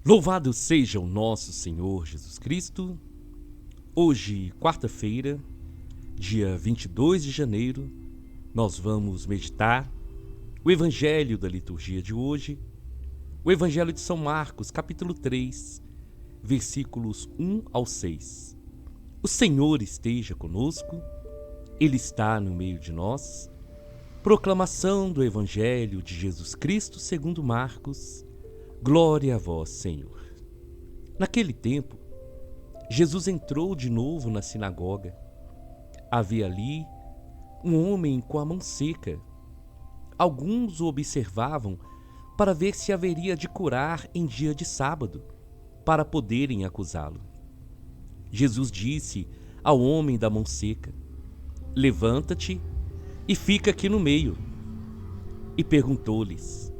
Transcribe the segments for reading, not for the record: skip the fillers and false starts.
Louvado seja o nosso Senhor Jesus Cristo. Hoje, quarta-feira, dia 22 de janeiro, nós vamos meditar o Evangelho da liturgia de hoje, o Evangelho de São Marcos, capítulo 3, versículos 1 ao 6. O Senhor esteja conosco, Ele está no meio de nós. Proclamação do Evangelho de Jesus Cristo segundo Marcos. Glória a vós, Senhor. Naquele tempo, Jesus entrou de novo na sinagoga. Havia ali um homem com a mão seca. Alguns o observavam para ver se haveria de curar em dia de sábado, para poderem acusá-lo. Jesus disse ao homem da mão seca: levanta-te e fica aqui no meio. E perguntou-lhes: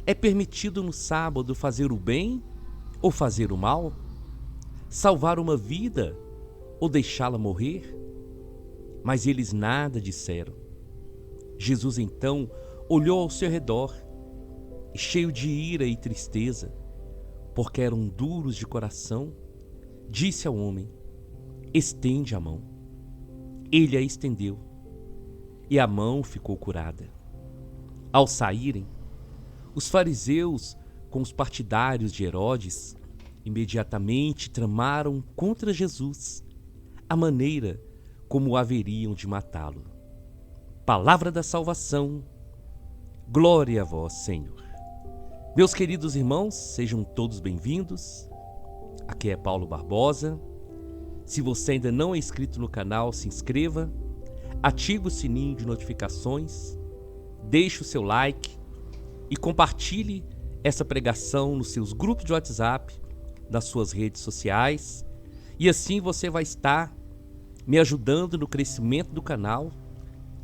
é permitido no sábado fazer o bem ou fazer o mal? Salvar uma vida ou deixá-la morrer? Mas eles nada disseram. Jesus então olhou ao seu redor e, cheio de ira e tristeza, porque eram duros de coração, disse ao homem: estende a mão. Ele a estendeu e a mão ficou curada. Ao saírem, os fariseus, com os partidários de Herodes, imediatamente tramaram contra Jesus a maneira como haveriam de matá-lo. Palavra da salvação, glória a vós, Senhor. Meus queridos irmãos, sejam todos bem-vindos. Aqui é Paulo Barbosa. Se você ainda não é inscrito no canal, se inscreva, ative o sininho de notificações, deixe o seu like e compartilhe essa pregação nos seus grupos de WhatsApp, nas suas redes sociais, e assim você vai estar me ajudando no crescimento do canal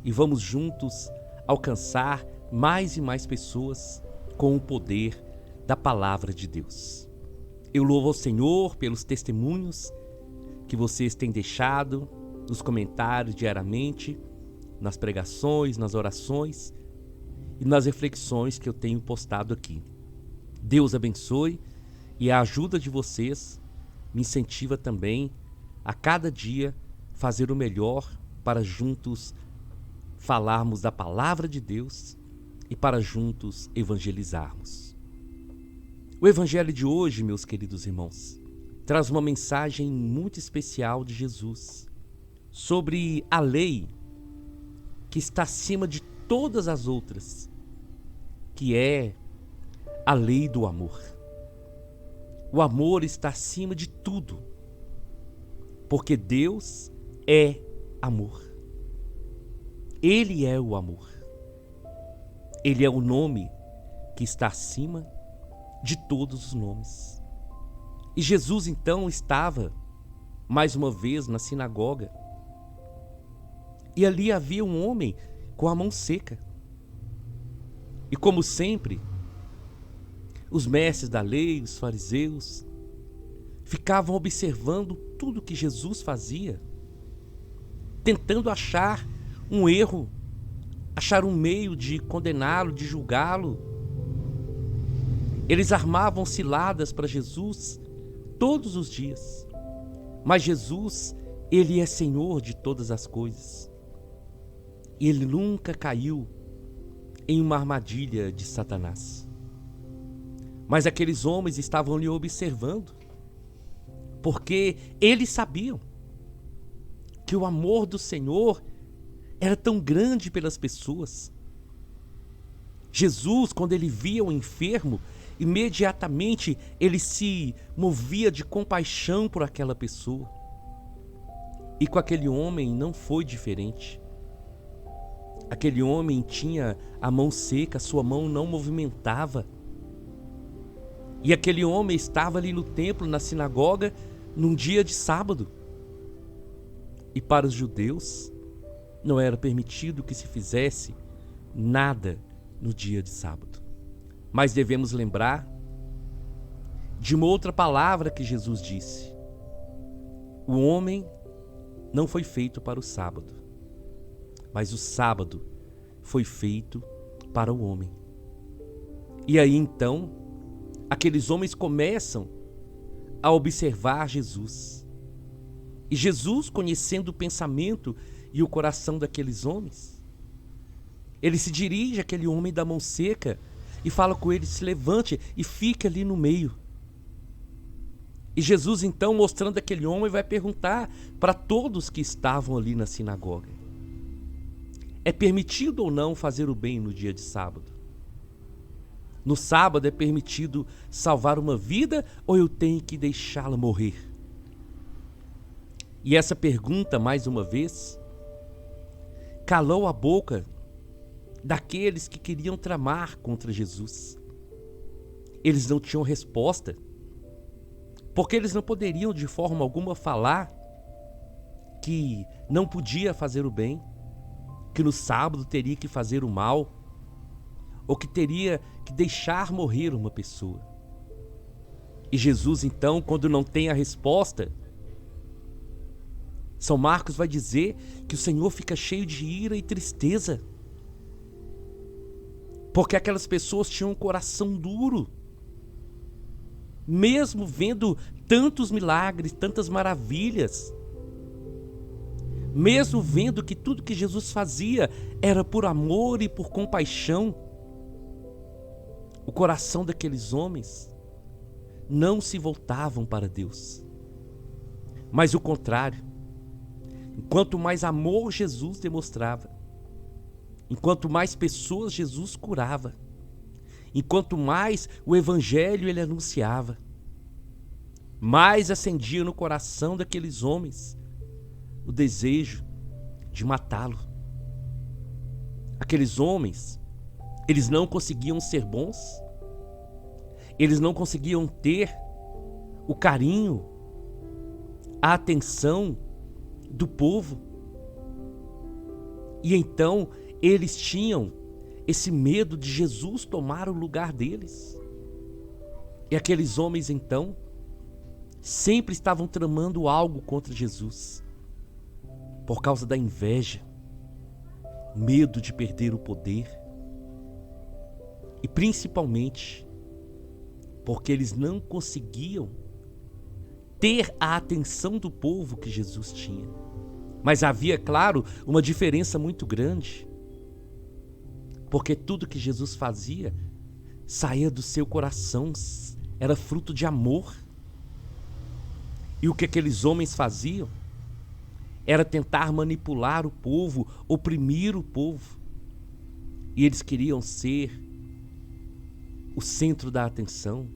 e vamos juntos alcançar mais e mais pessoas com o poder da palavra de Deus. Eu louvo ao Senhor pelos testemunhos que vocês têm deixado nos comentários diariamente, nas pregações, nas orações e nas reflexões que eu tenho postado aqui. Deus abençoe, e a ajuda de vocês me incentiva também a cada dia fazer o melhor para juntos falarmos da palavra de Deus e para juntos evangelizarmos. O Evangelho de hoje, meus queridos irmãos, traz uma mensagem muito especial de Jesus sobre a lei que está acima de todas as outras, que é a lei do amor. O amor está acima de tudo, porque Deus é amor. Ele é o amor. Ele é o nome que está acima de todos os nomes. E Jesus então estava mais uma vez na sinagoga, e ali havia um homem com a mão seca. E como sempre, os mestres da lei, os fariseus, ficavam observando tudo que Jesus fazia, tentando achar um erro, achar um meio de condená-lo, de julgá-lo. Eles armavam ciladas para Jesus todos os dias. Mas Jesus, Ele é Senhor de todas as coisas. E Ele nunca caiu em uma armadilha de Satanás. Mas aqueles homens estavam lhe observando, porque eles sabiam que o amor do Senhor era tão grande pelas pessoas. Jesus, quando ele via o enfermo, imediatamente ele se movia de compaixão por aquela pessoa. E com aquele homem não foi diferente. Aquele homem tinha a mão seca, sua mão não movimentava. E aquele homem estava ali no templo, na sinagoga, num dia de sábado. E para os judeus, não era permitido que se fizesse nada no dia de sábado. Mas devemos lembrar de uma outra palavra que Jesus disse: o homem não foi feito para o sábado, mas o sábado foi feito para o homem. E aí então, aqueles homens começam a observar Jesus. E Jesus, conhecendo o pensamento e o coração daqueles homens, ele se dirige àquele homem da mão seca e fala com ele: se levante e fique ali no meio. E Jesus, então, mostrando aquele homem, vai perguntar para todos que estavam ali na sinagoga: é permitido ou não fazer o bem no dia de sábado? No sábado é permitido salvar uma vida ou eu tenho que deixá-la morrer? E essa pergunta, mais uma vez, calou a boca daqueles que queriam tramar contra Jesus. Eles não tinham resposta, porque eles não poderiam de forma alguma falar que não podia fazer o bem, que no sábado teria que fazer o mal, ou que teria que deixar morrer uma pessoa. E Jesus, então, quando não tem a resposta, São Marcos vai dizer que o Senhor fica cheio de ira e tristeza, porque aquelas pessoas tinham um coração duro. Mesmo vendo tantos milagres, tantas maravilhas, mesmo vendo que tudo que Jesus fazia era por amor e por compaixão, o coração daqueles homens não se voltavam para Deus. Mas o contrário, enquanto mais amor Jesus demonstrava, enquanto mais pessoas Jesus curava, enquanto mais o evangelho ele anunciava, mais acendia no coração daqueles homens o desejo de matá-lo. Aqueles homens, eles não conseguiam ser bons, eles não conseguiam ter o carinho, a atenção do povo. E então eles tinham esse medo de Jesus tomar o lugar deles. E aqueles homens então sempre estavam tramando algo contra Jesus, por causa da inveja, medo de perder o poder, e principalmente porque eles não conseguiam ter a atenção do povo que Jesus tinha. Mas havia, claro, uma diferença muito grande, porque tudo que Jesus fazia saía do seu coração, era fruto de amor. E o que aqueles homens faziam era tentar manipular o povo, oprimir o povo. E eles queriam ser o centro da atenção.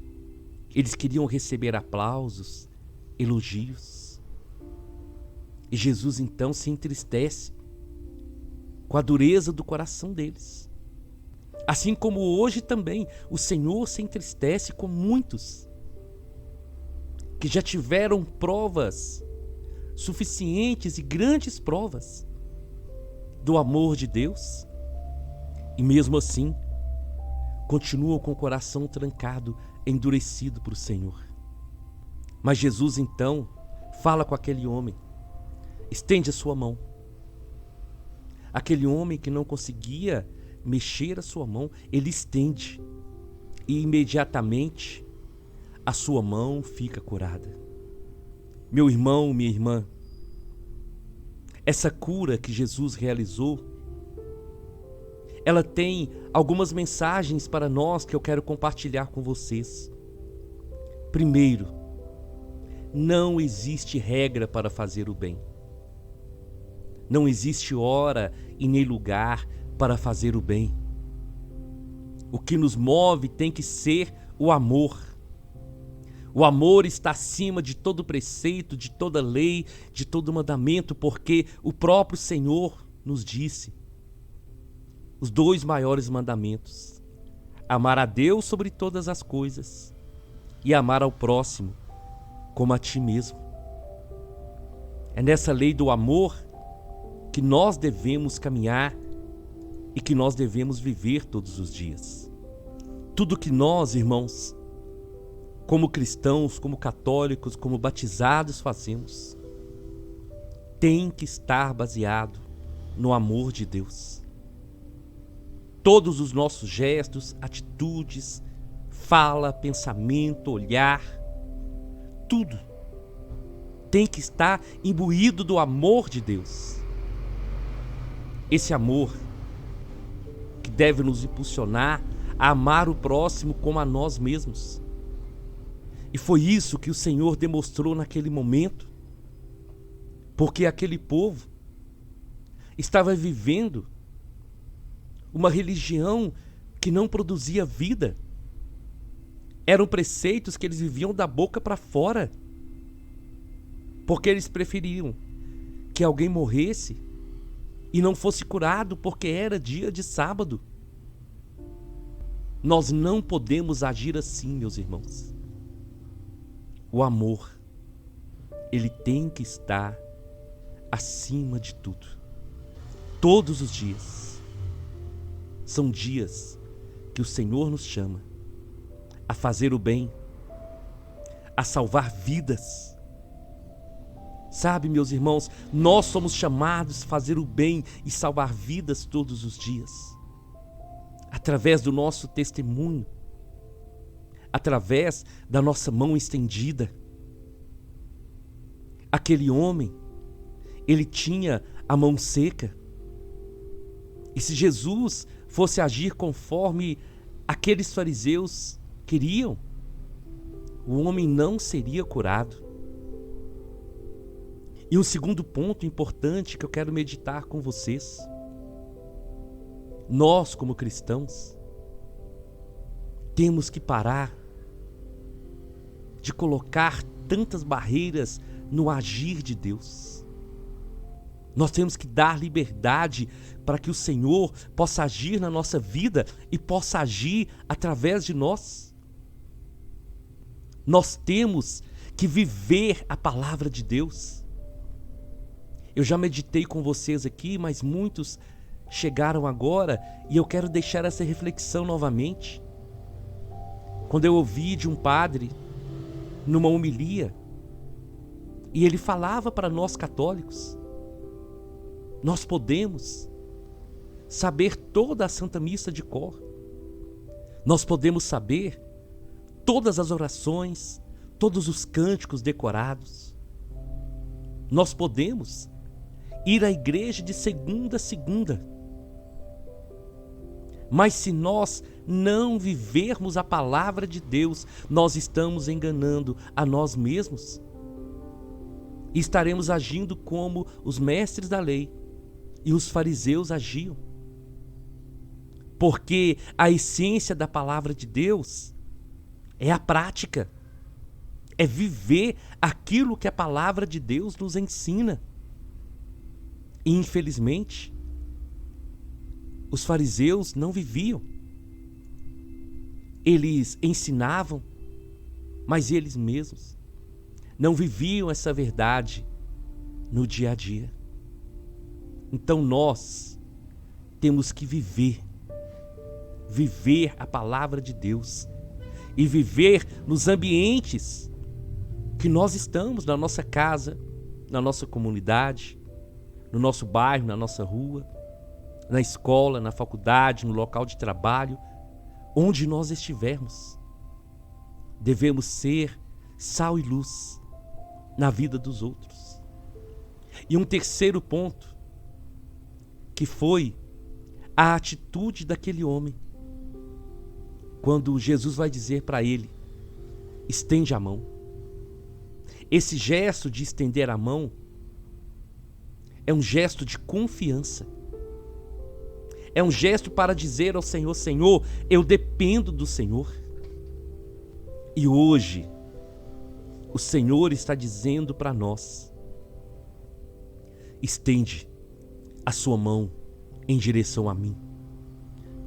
Eles queriam receber aplausos, elogios. E Jesus então se entristece com a dureza do coração deles. Assim como hoje também o Senhor se entristece com muitos que já tiveram provas suficientes e grandes provas do amor de Deus, e mesmo assim continuam com o coração trancado, endurecido para o Senhor. Mas Jesus então fala com aquele homem, estende a sua mão. Aquele homem que não conseguia mexer a sua mão, ele estende, e imediatamente a sua mão fica curada. Meu irmão, minha irmã, essa cura que Jesus realizou, ela tem algumas mensagens para nós que eu quero compartilhar com vocês. Primeiro, não existe regra para fazer o bem. Não existe hora e nem lugar para fazer o bem. O que nos move tem que ser o amor. O amor está acima de todo preceito, de toda lei, de todo mandamento, porque o próprio Senhor nos disse os 2 maiores mandamentos: amar a Deus sobre todas as coisas e amar ao próximo como a ti mesmo. É nessa lei do amor que nós devemos caminhar e que nós devemos viver todos os dias. Tudo que nós, irmãos, como cristãos, como católicos, como batizados fazemos, tem que estar baseado no amor de Deus. Todos os nossos gestos, atitudes, fala, pensamento, olhar, tudo tem que estar imbuído do amor de Deus. Esse amor que deve nos impulsionar a amar o próximo como a nós mesmos. E foi isso que o Senhor demonstrou naquele momento, porque aquele povo estava vivendo uma religião que não produzia vida. Eram preceitos que eles viviam da boca para fora, porque eles preferiam que alguém morresse e não fosse curado porque era dia de sábado. Nós não podemos agir assim, meus irmãos. O amor, ele tem que estar acima de tudo. Todos os dias são dias que o Senhor nos chama a fazer o bem, a salvar vidas. Sabe, meus irmãos, nós somos chamados a fazer o bem e salvar vidas todos os dias, através do nosso testemunho, através da nossa mão estendida. Aquele homem, ele tinha a mão seca, e se Jesus fosse agir conforme aqueles fariseus queriam, o homem não seria curado. E um segundo ponto importante que eu quero meditar com vocês: nós, como cristãos, temos que parar de colocar tantas barreiras no agir de Deus. Nós temos que dar liberdade para que o Senhor possa agir na nossa vida e possa agir através de nós. Nós temos que viver a palavra de Deus. Eu já meditei com vocês aqui, mas muitos chegaram agora e eu quero deixar essa reflexão novamente. Quando eu ouvi de um padre, numa homilia, e ele falava para nós católicos: nós podemos saber toda a Santa Missa de cor, nós podemos saber todas as orações, todos os cânticos decorados, nós podemos ir à igreja de segunda a segunda, mas se nós não vivermos a palavra de Deus, nós estamos enganando a nós mesmos e estaremos agindo como os mestres da lei e os fariseus agiam. Porque a essência da palavra de Deus é a prática, é viver aquilo que a palavra de Deus nos ensina. E infelizmente, os fariseus não viviam. Eles ensinavam, mas eles mesmos não viviam essa verdade no dia a dia. Então nós temos que viver a palavra de Deus e viver nos ambientes que nós estamos, na nossa casa, na nossa comunidade, no nosso bairro, na nossa rua, na escola, na faculdade, no local de trabalho, onde nós estivermos. Devemos ser sal e luz na vida dos outros. E um terceiro ponto, que foi a atitude daquele homem, quando Jesus vai dizer para ele: estende a mão. Esse gesto de estender a mão é um gesto de confiança. É um gesto para dizer ao Senhor: Senhor, eu dependo do Senhor. E hoje, o Senhor está dizendo para nós: estende a sua mão em direção a mim,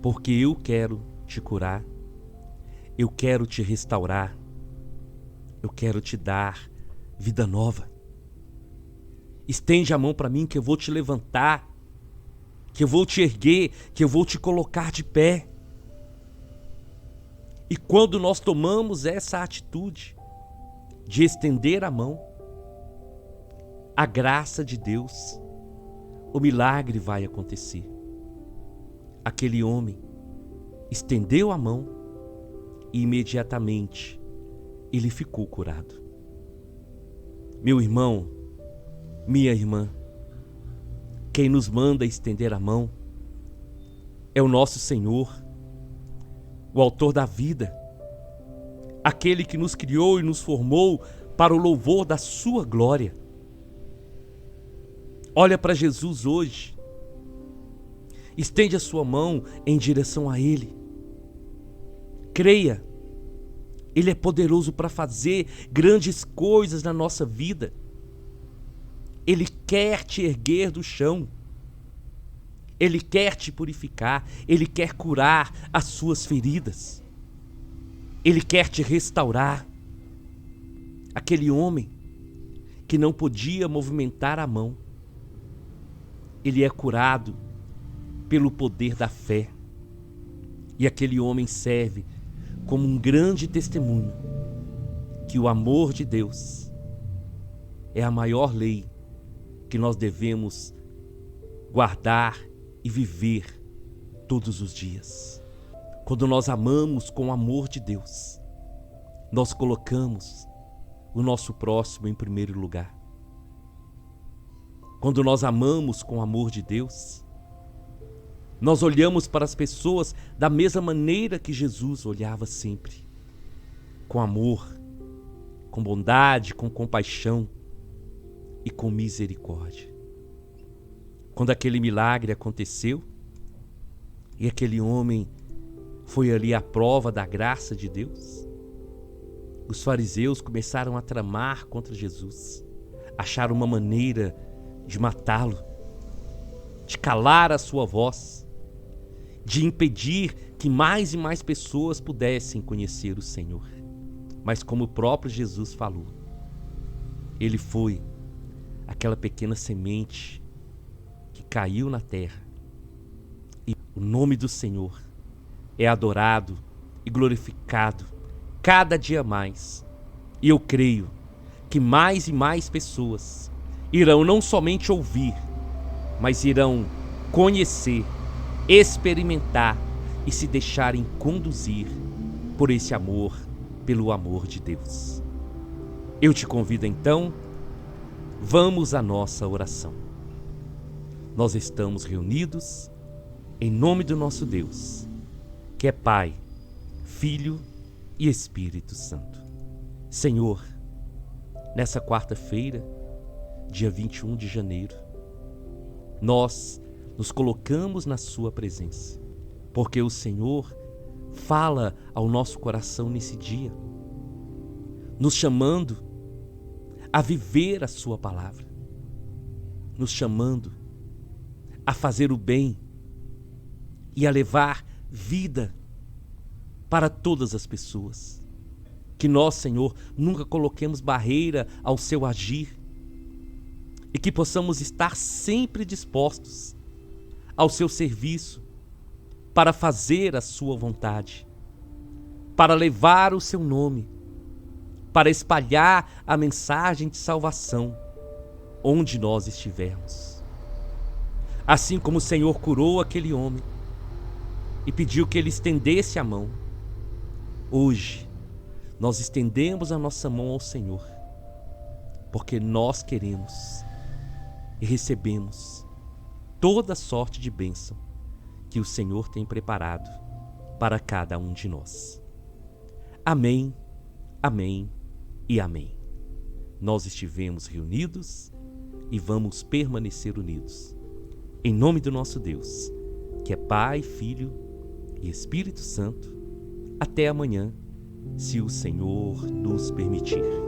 porque eu quero te curar, eu quero te restaurar, eu quero te dar vida nova. Estende a mão para mim que eu vou te levantar, que eu vou te erguer, que eu vou te colocar de pé. E quando nós tomamos essa atitude de estender a mão, a graça de Deus, o milagre vai acontecer. Aquele homem estendeu a mão e imediatamente ele ficou curado. Meu irmão, minha irmã, quem nos manda estender a mão é o nosso Senhor, o autor da vida, aquele que nos criou e nos formou para o louvor da sua glória. Olha para Jesus hoje, estende a sua mão em direção a Ele. Creia, Ele é poderoso para fazer grandes coisas na nossa vida. Ele quer te erguer do chão. Ele quer te purificar. Ele quer curar as suas feridas. Ele quer te restaurar. Aquele homem que não podia movimentar a mão, ele é curado pelo poder da fé. E aquele homem serve como um grande testemunho que o amor de Deus é a maior lei que nós devemos guardar e viver todos os dias. Quando nós amamos com o amor de Deus, nós colocamos o nosso próximo em primeiro lugar. Quando nós amamos com o amor de Deus, nós olhamos para as pessoas da mesma maneira que Jesus olhava sempre, com amor, com bondade, com compaixão e com misericórdia. Quando aquele milagre aconteceu e aquele homem foi ali à prova da graça de Deus, os fariseus começaram a tramar contra Jesus, acharam uma maneira de matá-lo, de calar a sua voz, de impedir que mais e mais pessoas pudessem conhecer o Senhor. Mas como o próprio Jesus falou, ele foi aquela pequena semente que caiu na terra, e o nome do Senhor é adorado e glorificado cada dia mais. E eu creio que mais e mais pessoas irão não somente ouvir, mas irão conhecer, experimentar e se deixarem conduzir por esse amor, pelo amor de Deus. Eu te convido então, vamos à nossa oração. Nós estamos reunidos em nome do nosso Deus, que é Pai, Filho e Espírito Santo. Senhor, nessa quarta-feira, dia 21 de janeiro, nós nos colocamos na sua presença, porque o Senhor fala ao nosso coração nesse dia, nos chamando a viver a sua palavra, nos chamando a fazer o bem e a levar vida para todas as pessoas. Que nós, Senhor, nunca coloquemos barreira ao seu agir e que possamos estar sempre dispostos ao seu serviço para fazer a sua vontade, para levar o seu nome, para espalhar a mensagem de salvação onde nós estivermos. Assim como o Senhor curou aquele homem e pediu que ele estendesse a mão, hoje nós estendemos a nossa mão ao Senhor, porque nós queremos e recebemos toda sorte de bênção que o Senhor tem preparado para cada um de nós. Amém, amém e amém. Nós estivemos reunidos e vamos permanecer unidos. Em nome do nosso Deus, que é Pai, Filho e Espírito Santo. Até amanhã, se o Senhor nos permitir.